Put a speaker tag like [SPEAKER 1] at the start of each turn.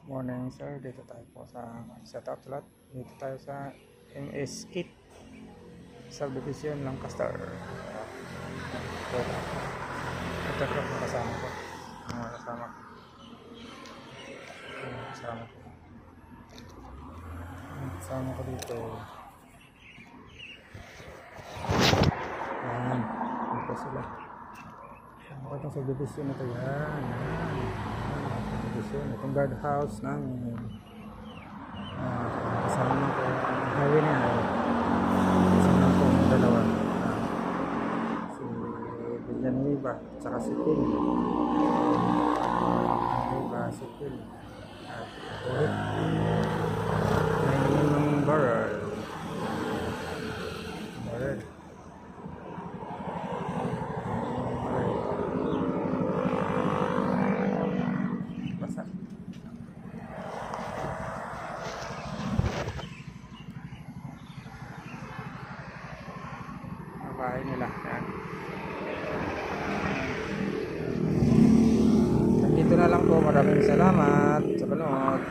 [SPEAKER 1] Morning sir, dito tayo po sa setup lot. Dito tayo sa MS8 subdivision ng Castor. Ito po mga kasama ko. Mga kasama ko. Kasama ko dito. Ayan. Dito sila. Kasama ko itong subdivision na ito. Yan. Itong guardhouse namin. Kasama ko ang highway na yan. Kasama ko ang dalawa. Si Villanueva at saka si Phil. Villanueva, si Phil. At Orit. May ng barrel. Barrel. Bahay nila. Yan. Dito na lang po. Maraming salamat sa panood.